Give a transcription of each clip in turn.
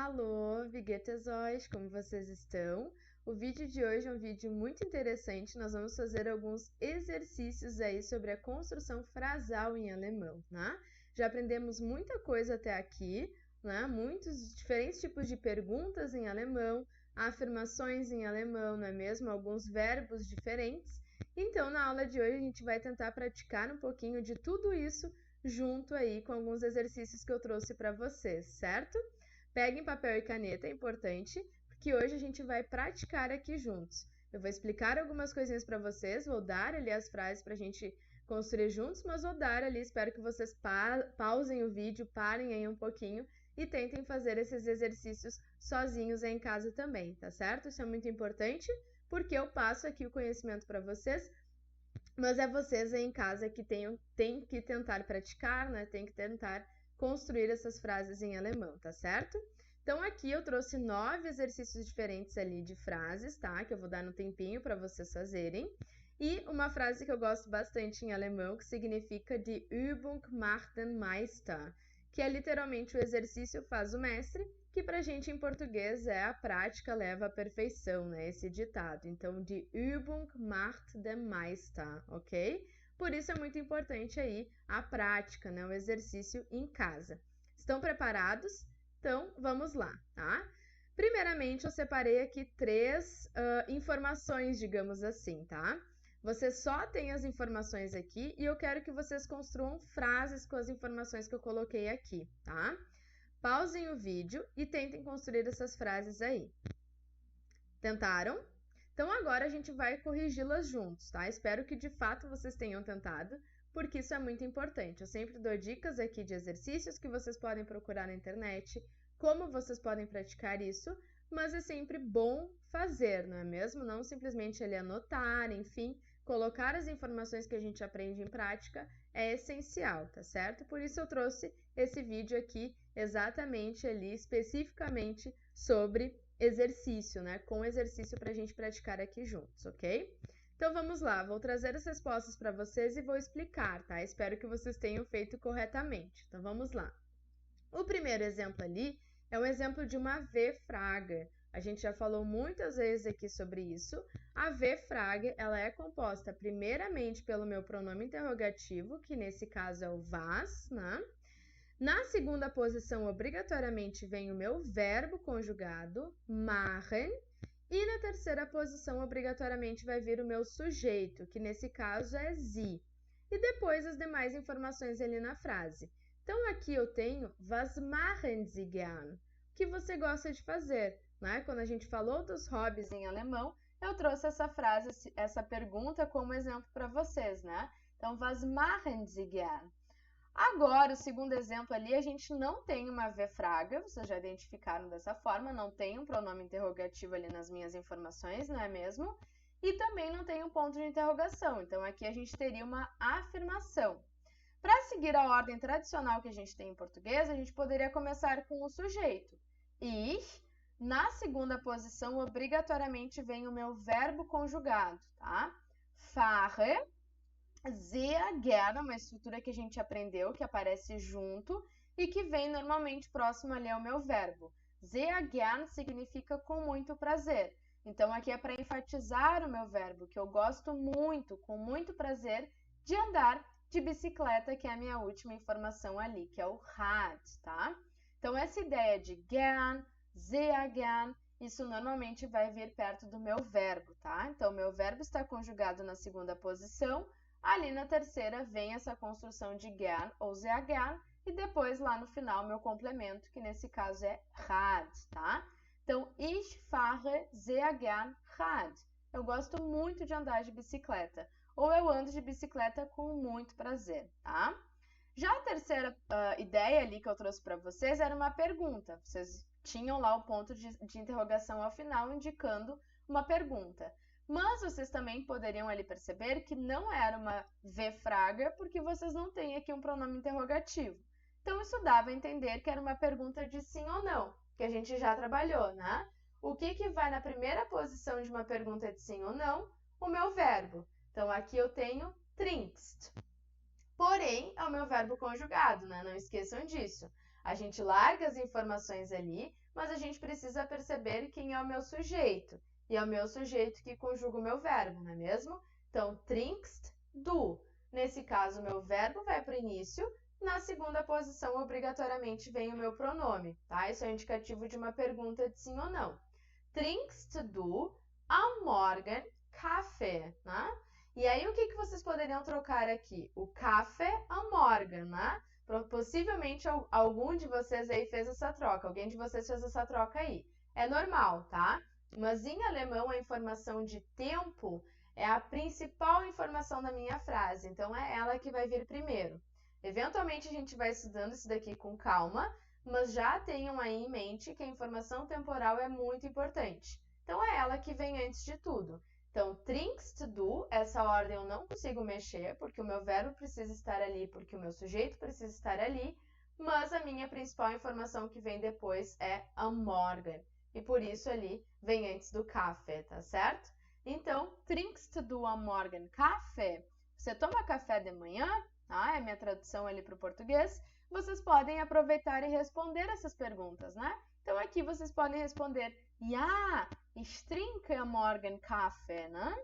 Hallo, wie geht es euch? Como vocês estão? O vídeo de hoje é um vídeo muito interessante. Nós vamos fazer alguns exercícios aí sobre a construção frasal em alemão, né? Já aprendemos muita coisa até aqui, né? Muitos diferentes tipos de perguntas em alemão, afirmações em alemão, não é mesmo? Alguns verbos diferentes. Então, na aula de hoje, a gente vai tentar praticar um pouquinho de tudo isso junto aí com alguns exercícios que eu trouxe para vocês, certo? Peguem papel e caneta, é importante, porque hoje a gente vai praticar aqui juntos. Eu vou explicar algumas coisinhas para vocês, vou dar ali as frases para a gente construir juntos, mas vou dar ali, espero que vocês pausem o vídeo, parem aí um pouquinho e tentem fazer esses exercícios sozinhos aí em casa também, tá certo? Isso é muito importante, porque eu passo aqui o conhecimento para vocês, mas é vocês aí em casa que têm que tentar praticar, né? Tem que tentar construir essas frases em alemão, tá certo? Então aqui eu trouxe 9 exercícios diferentes ali de frases, tá? Que eu vou dar no tempinho para vocês fazerem. E uma frase que eu gosto bastante em alemão, que significa Die Übung macht den Meister, que é literalmente o exercício faz o mestre, que pra gente em português é a prática leva à perfeição, né? Esse ditado. Então, Die Übung macht den Meister, ok? Por isso é muito importante aí a prática, né? O exercício em casa. Estão preparados? Então, vamos lá, tá? Primeiramente, eu separei aqui 3 informações, digamos assim, tá? Vocês só têm as informações aqui e eu quero que vocês construam frases com as informações que eu coloquei aqui, tá? Pausem o vídeo e tentem construir essas frases aí. Tentaram? Então agora a gente vai corrigi-las juntos, tá? Espero que de fato vocês tenham tentado, porque isso é muito importante. Eu sempre dou dicas aqui de exercícios que vocês podem procurar na internet, como vocês podem praticar isso, mas é sempre bom fazer, não é mesmo? Não simplesmente ele anotar, enfim, colocar as informações que a gente aprende em prática é essencial, tá certo? Por isso eu trouxe esse vídeo aqui exatamente ali, especificamente sobre exercício, né? Com exercício para a gente praticar aqui juntos, ok? Então vamos lá, vou trazer as respostas para vocês e vou explicar, tá? Espero que vocês tenham feito corretamente. Então vamos lá. O primeiro exemplo ali é um exemplo de uma V-frage. A gente já falou muitas vezes aqui sobre isso. A V-frage, ela é composta primeiramente pelo meu pronome interrogativo, que nesse caso é o was, né? Na segunda posição, obrigatoriamente, vem o meu verbo conjugado, machen, e na terceira posição, obrigatoriamente, vai vir o meu sujeito, que nesse caso é sie. E depois as demais informações ali na frase. Então, aqui eu tenho, was machen Sie gern? O que você gosta de fazer? Né? Quando a gente falou dos hobbies em alemão, eu trouxe essa frase, essa pergunta como exemplo para vocês, né? Então, was machen Sie gern? Agora, o segundo exemplo ali, a gente não tem uma V-frage, vocês já identificaram dessa forma, não tem um pronome interrogativo ali nas minhas informações, não é mesmo? E também não tem um ponto de interrogação, então aqui a gente teria uma afirmação. Para seguir a ordem tradicional que a gente tem em português, a gente poderia começar com o sujeito. Ich, na segunda posição, obrigatoriamente vem o meu verbo conjugado, tá? Fahre, sehr gerne, uma estrutura que a gente aprendeu, que aparece junto e que vem normalmente próximo ali ao meu verbo. Sehr gern significa com muito prazer. Então, aqui é para enfatizar o meu verbo, que eu gosto muito, com muito prazer, de andar de bicicleta, que é a minha última informação ali, que é o Rad, tá? Então, essa ideia de gern, sehr gern, isso normalmente vai vir perto do meu verbo, tá? Então, o meu verbo está conjugado na segunda posição, ali na terceira vem essa construção de gern ou sehr gern e depois lá no final meu complemento, que nesse caso é Rad, tá? Então, ich fahre sehr gern Rad. Eu gosto muito de andar de bicicleta. Ou eu ando de bicicleta com muito prazer, tá? Já a terceira ideia ali que eu trouxe para vocês era uma pergunta. Vocês tinham lá o ponto de interrogação ao final indicando uma pergunta. Mas vocês também poderiam ali perceber que não era uma V-frage, porque vocês não têm aqui um pronome interrogativo. Então, isso dava a entender que era uma pergunta de sim ou não, que a gente já trabalhou, né? O que vai na primeira posição de uma pergunta de sim ou não? O meu verbo. Então, aqui eu tenho trinkst. Porém, é o meu verbo conjugado, né? Não esqueçam disso. A gente larga as informações ali, mas a gente precisa perceber quem é o meu sujeito. E é o meu sujeito que conjuga o meu verbo, não é mesmo? Então, trinkst du. Nesse caso, o meu verbo vai para o início. Na segunda posição, obrigatoriamente, vem o meu pronome, tá? Isso é um indicativo de uma pergunta de sim ou não. Trinkst du am Morgen Kaffee, né? E aí, o que vocês poderiam trocar aqui? O Kaffee am Morgen, né? Possivelmente algum de vocês aí fez essa troca, alguém de vocês fez essa troca aí. É normal, tá? Mas em alemão, a informação de tempo é a principal informação da minha frase, então é ela que vai vir primeiro. Eventualmente a gente vai estudando isso daqui com calma, mas já tenham aí em mente que a informação temporal é muito importante. Então é ela que vem antes de tudo. Então, trinkst du, essa ordem eu não consigo mexer, porque o meu verbo precisa estar ali, porque o meu sujeito precisa estar ali, mas a minha principal informação que vem depois é am Morgen. E por isso ali vem antes do Kaffee, tá certo? Então, trinkst du am Morgen Kaffee? Você toma café de manhã? Ah, é a minha tradução ali para o português. Vocês podem aproveitar e responder essas perguntas, né? Então, aqui vocês podem responder Ja, ich trinke am Morgen Kaffee, né?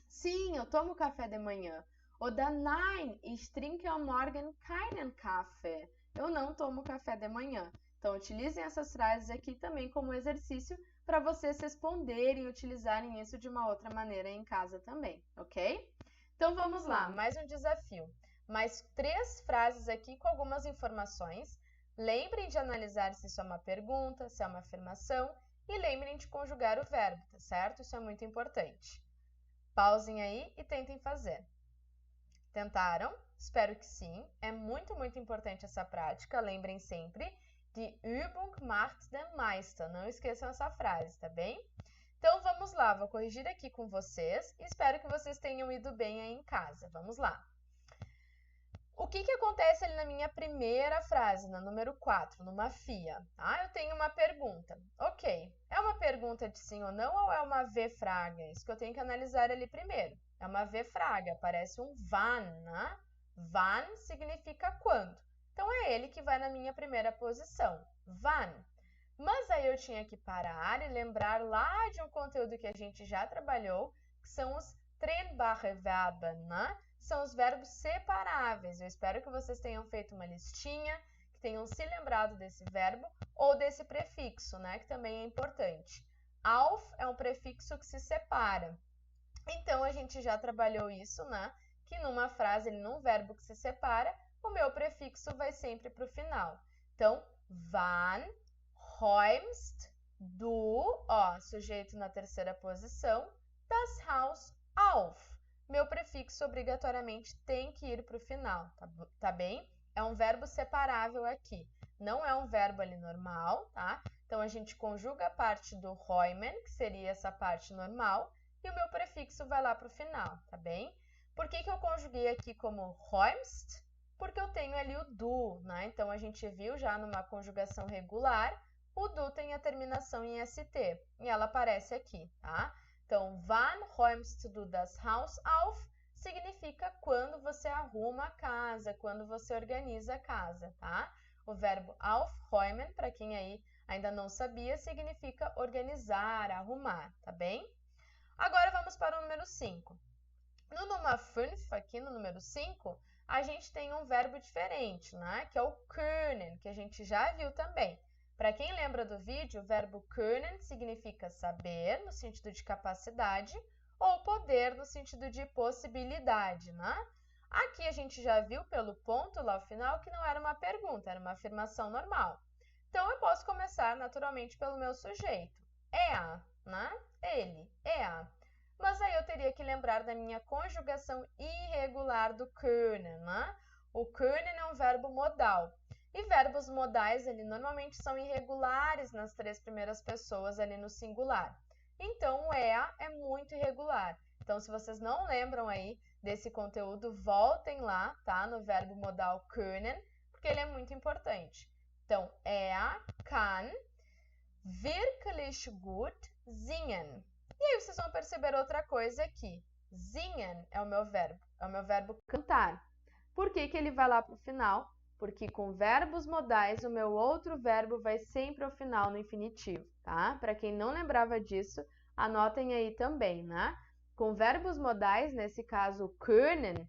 Sim, eu tomo café de manhã. Oder Nein, ich trinke am Morgen keinen Kaffee. Eu não tomo café de manhã. Então, utilizem essas frases aqui também como exercício para vocês responderem e utilizarem isso de uma outra maneira em casa também, ok? Então, vamos lá, mais um desafio. Mais 3 frases aqui com algumas informações. Lembrem de analisar se isso é uma pergunta, se é uma afirmação e lembrem de conjugar o verbo, tá certo? Isso é muito importante. Pausem aí e tentem fazer. Tentaram? Espero que sim. É muito, muito importante essa prática. Lembrem sempre de Übung macht den Meister. Não esqueçam essa frase, tá bem? Então, vamos lá. Vou corrigir aqui com vocês e espero que vocês tenham ido bem aí em casa. Vamos lá. O que acontece ali na minha primeira frase, na número 4, numa FIA? Eu tenho uma pergunta. Ok, é uma pergunta de sim ou não ou é uma V-fraga? Isso que eu tenho que analisar ali primeiro. É uma V-fraga, parece um wann, né? Wann significa quando. Então, é ele que vai na minha primeira posição. Wann. Mas aí eu tinha que parar e lembrar lá de um conteúdo que a gente já trabalhou, que são os trennbare Verben, né? São os verbos separáveis. Eu espero que vocês tenham feito uma listinha, que tenham se lembrado desse verbo ou desse prefixo, né? Que também é importante. Auf é um prefixo que se separa. Então, a gente já trabalhou isso, né? Que numa frase, num verbo que se separa, o meu prefixo vai sempre para o final. Então, wann räumst du, ó, sujeito na terceira posição, das Haus auf. Meu prefixo obrigatoriamente tem que ir para o final, tá bem? É um verbo separável aqui, não é um verbo ali normal, tá? Então, a gente conjuga a parte do räumen, que seria essa parte normal, e o meu prefixo vai lá para o final, tá bem? Por que eu conjuguei aqui como räumst? Porque eu tenho ali o du, né? Então, a gente viu já numa conjugação regular, o du tem a terminação em ST, e ela aparece aqui, tá? Então, wann räumst du das Haus auf significa quando você arruma a casa, quando você organiza a casa, tá? O verbo aufräumen, para quem aí ainda não sabia, significa organizar, arrumar, tá bem? Agora vamos para o número 5. No Nummer 5, aqui no número 5, a gente tem um verbo diferente, né? Que é o können, que a gente já viu também. Para quem lembra do vídeo, o verbo können significa saber, no sentido de capacidade, ou poder, no sentido de possibilidade, né? Aqui a gente já viu pelo ponto lá ao final que não era uma pergunta, era uma afirmação normal. Então, eu posso começar naturalmente pelo meu sujeito. Er, né? Ele, er. Mas aí eu teria que lembrar da minha conjugação irregular do können, né? O können é um verbo modal. E verbos modais, ali, normalmente são irregulares nas 3 primeiras pessoas, ali no singular. Então, o é muito irregular. Então, se vocês não lembram aí desse conteúdo, voltem lá, tá? No verbo modal können, porque ele é muito importante. Então, kann wirklich gut singen. E aí, vocês vão perceber outra coisa aqui. Singen é o meu verbo cantar. Por que ele vai lá para o final? Porque com verbos modais, o meu outro verbo vai sempre ao final no infinitivo, tá? Para quem não lembrava disso, anotem aí também, né? Com verbos modais, nesse caso, können,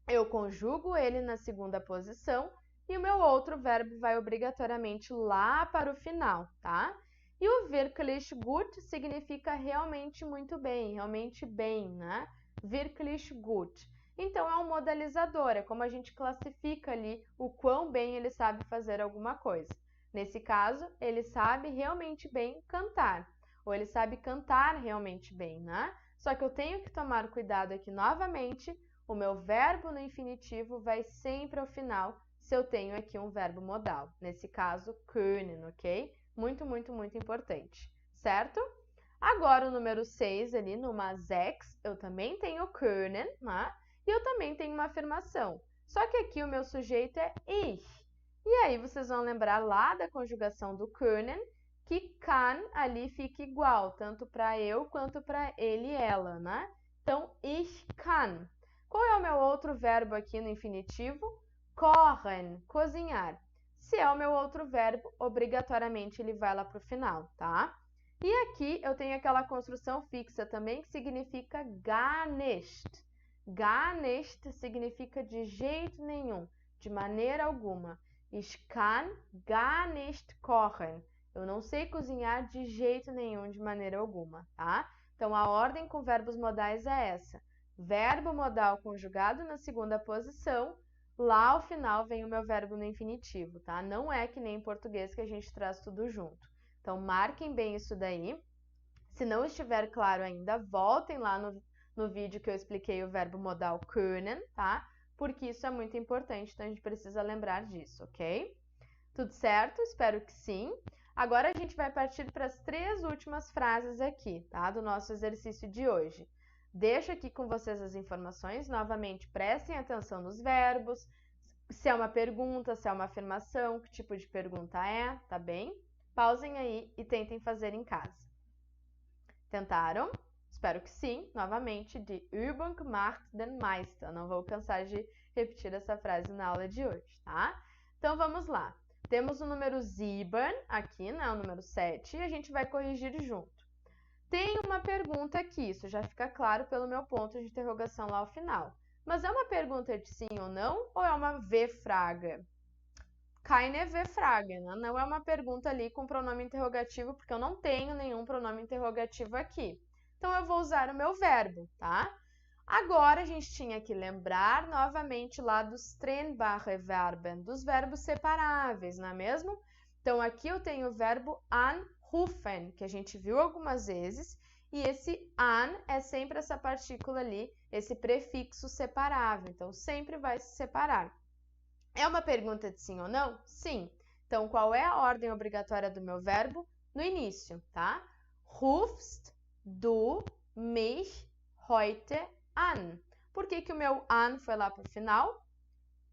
eu conjugo ele na segunda posição e o meu outro verbo vai obrigatoriamente lá para o final, tá? E o wirklich gut significa realmente muito bem, realmente bem, né? Wirklich gut. Então, é um modalizador, é como a gente classifica ali o quão bem ele sabe fazer alguma coisa. Nesse caso, ele sabe realmente bem cantar, ou ele sabe cantar realmente bem, né? Só que eu tenho que tomar cuidado aqui novamente, o meu verbo no infinitivo vai sempre ao final se eu tenho aqui um verbo modal. Nesse caso, können, ok? Muito, muito, muito importante, certo? Agora, o número 6 ali, numa 6, eu também tenho können, né? E eu também tenho uma afirmação. Só que aqui o meu sujeito é ich. E aí vocês vão lembrar lá da conjugação do können, que kann ali fica igual, tanto para eu quanto para ele e ela, né? Então, ich kann. Qual é o meu outro verbo aqui no infinitivo? Kochen, cozinhar. Se é o meu outro verbo, obrigatoriamente ele vai lá para o final, tá? E aqui eu tenho aquela construção fixa também que significa gar nicht. Gar nicht significa de jeito nenhum, de maneira alguma. Ich kann gar nicht kochen. Eu não sei cozinhar de jeito nenhum, de maneira alguma, tá? Então, a ordem com verbos modais é essa. Verbo modal conjugado na segunda posição, lá ao final vem o meu verbo no infinitivo, tá? Não é que nem em português que a gente traz tudo junto. Então, marquem bem isso daí. Se não estiver claro ainda, voltem lá no vídeo que eu expliquei o verbo modal können, tá? Porque isso é muito importante, então a gente precisa lembrar disso, ok? Tudo certo? Espero que sim. Agora a gente vai partir para as 3 últimas frases aqui, tá? Do nosso exercício de hoje. Deixo aqui com vocês as informações. Novamente, prestem atenção nos verbos. Se é uma pergunta, se é uma afirmação, que tipo de pergunta é, tá bem? Pausem aí e tentem fazer em casa. Tentaram? Espero que sim. Novamente, die Übung macht den Meister. Não vou cansar de repetir essa frase na aula de hoje, tá? Então, vamos lá. Temos o número 7 aqui, né? O número 7, e a gente vai corrigir junto. Tem uma pergunta aqui, isso já fica claro pelo meu ponto de interrogação lá ao final. Mas é uma pergunta de sim ou não, ou é uma V-Frage? Keine V-Frage, né? Não é uma pergunta ali com pronome interrogativo, porque eu não tenho nenhum pronome interrogativo aqui. Então, eu vou usar o meu verbo, tá? Agora, a gente tinha que lembrar novamente lá dos trennbare Verben, dos verbos separáveis, não é mesmo? Então, aqui eu tenho o verbo anrufen, que a gente viu algumas vezes, e esse an é sempre essa partícula ali, esse prefixo separável, então sempre vai se separar. É uma pergunta de sim ou não? Sim. Então, qual é a ordem obrigatória do meu verbo? No início, tá? Rufst du mich heute an. Por que o meu an foi lá para o final?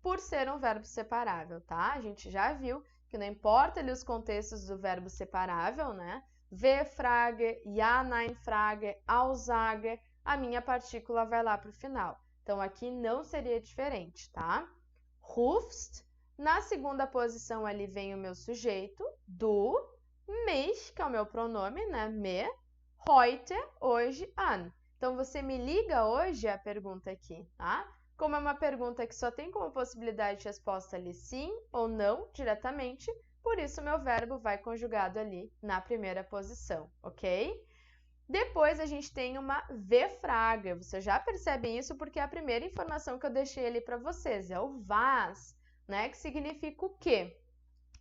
Por ser um verbo separável, tá? A gente já viu que não importa ali os contextos do verbo separável, né? V-Frage, Ja-Nein-Frage, Aussage, a minha partícula vai lá para o final. Então, aqui não seria diferente, tá? Rufst, na segunda posição ali vem o meu sujeito, du, mich, que é o meu pronome, né? Me, heute, hoje, an. Então, você me liga hoje? É a pergunta aqui, tá? Como é uma pergunta que só tem como possibilidade de resposta ali sim ou não, diretamente, por isso meu verbo vai conjugado ali na primeira posição, ok? Depois, a gente tem uma V-Frage. Você já percebe isso porque é a primeira informação que eu deixei ali para vocês. É o was, né? Que significa o quê?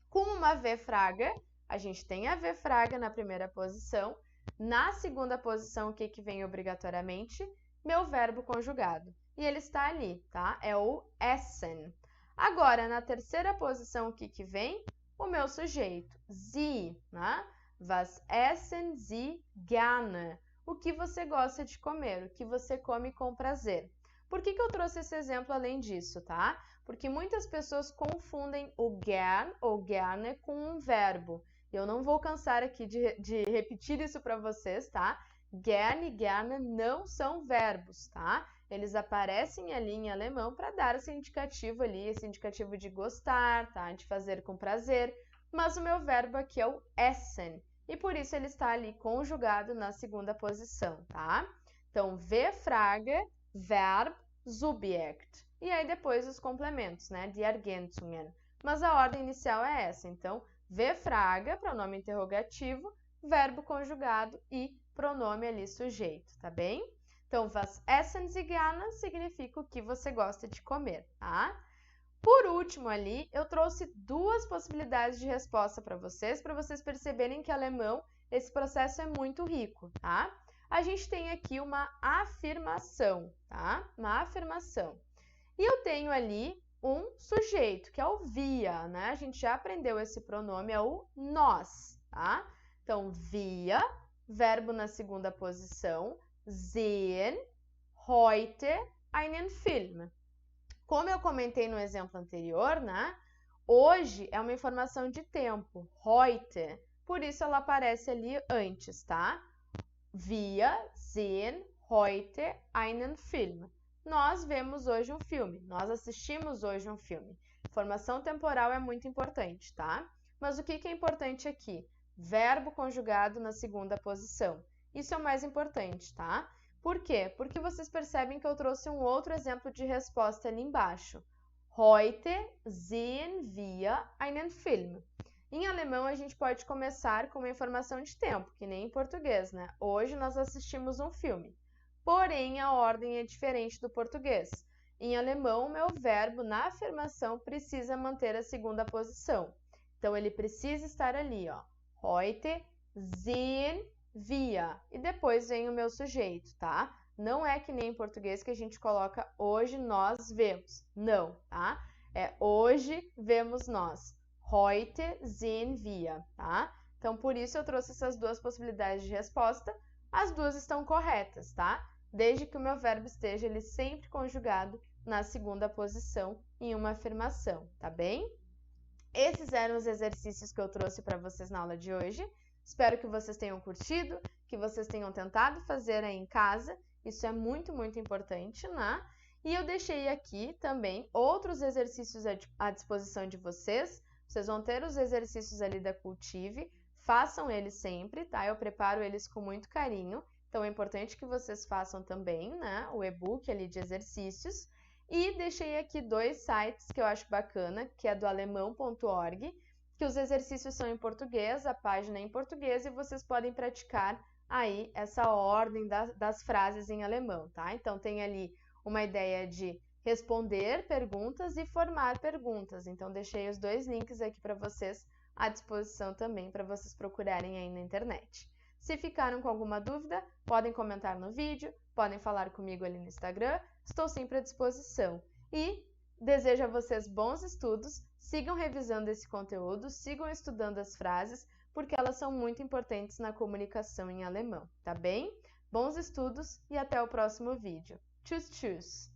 Com uma V-Frage, a gente tem a V-Frage na primeira posição. Na segunda posição, o que vem obrigatoriamente? Meu verbo conjugado. E ele está ali, tá? É o essen. Agora, na terceira posição, o que vem? O meu sujeito, Sie, né? Was essen Sie gerne? O que você gosta de comer? O que você come com prazer? Por que eu trouxe esse exemplo além disso, tá? Porque muitas pessoas confundem o gern ou gerne com um verbo. Eu não vou cansar aqui de repetir isso para vocês, tá? Gern e gerne não são verbos, tá? eles aparecem ali em alemão para dar esse indicativo ali, esse indicativo de gostar, tá? De fazer com prazer. Mas o meu verbo aqui é o essen, e por isso ele está ali conjugado na segunda posição, tá? Então, wir Frage, Verb, Subjekt. E aí depois os complementos, né? Die Ergänzungen. Mas a ordem inicial é essa. Então, wir Frage, pronome interrogativo, verbo conjugado e pronome ali sujeito, tá bem? Então, was essen Sie gerne significa o que você gosta de comer, tá? Por último ali, eu trouxe duas possibilidades de resposta para vocês perceberem que alemão, esse processo é muito rico, tá? A gente tem aqui uma afirmação, tá? Uma afirmação. E eu tenho ali um sujeito, que é o wir, né? A gente já aprendeu esse pronome, é o nós, tá? Então, wir, verbo na segunda posição, sehen heute einen Film. Como eu comentei no exemplo anterior, né? Hoje é uma informação de tempo, heute, por isso ela aparece ali antes, tá? Wir sehen heute einen Film. Nós vemos hoje um filme, nós assistimos hoje um filme. Formação temporal é muito importante, tá? Mas o que é importante aqui? Verbo conjugado na segunda posição. Isso é o mais importante, tá? Por quê? Porque vocês percebem que eu trouxe um outro exemplo de resposta ali embaixo. Heute sehen wir einen Film. Em alemão, a gente pode começar com uma informação de tempo, que nem em português, né? Hoje nós assistimos um filme. Porém, a ordem é diferente do português. Em alemão, o meu verbo na afirmação precisa manter a segunda posição. Então, ele precisa estar ali, ó. Heute sehen wir. E depois vem o meu sujeito, tá? Não é que nem em português que a gente coloca hoje nós vemos. Não, tá? É hoje vemos nós. Heute sehen wir, tá? Então, por isso eu trouxe essas duas possibilidades de resposta. As duas estão corretas, tá? Desde que o meu verbo esteja ele sempre conjugado na segunda posição em uma afirmação, tá bem? Esses eram os exercícios que eu trouxe para vocês na aula de hoje. Espero que vocês tenham curtido, que vocês tenham tentado fazer aí em casa. Isso é muito, muito importante, né? E eu deixei aqui também outros exercícios à disposição de vocês. Vocês vão ter os exercícios ali da Cultive. Façam eles sempre, tá? Eu preparo eles com muito carinho. Então, é importante que vocês façam também, né? O e-book ali de exercícios. E deixei aqui dois sites que eu acho bacana, que é do alemão.org, que os exercícios são em português, a página é em português, e vocês podem praticar aí essa ordem das frases em alemão, tá? Então, tem ali uma ideia de responder perguntas e formar perguntas. Então, deixei os dois links aqui para vocês à disposição também, para vocês procurarem aí na internet. Se ficaram com alguma dúvida, podem comentar no vídeo, podem falar comigo ali no Instagram, estou sempre à disposição. E desejo a vocês bons estudos, sigam revisando esse conteúdo, sigam estudando as frases, porque elas são muito importantes na comunicação em alemão, tá bem? Bons estudos e até o próximo vídeo. Tschüss, tschüss!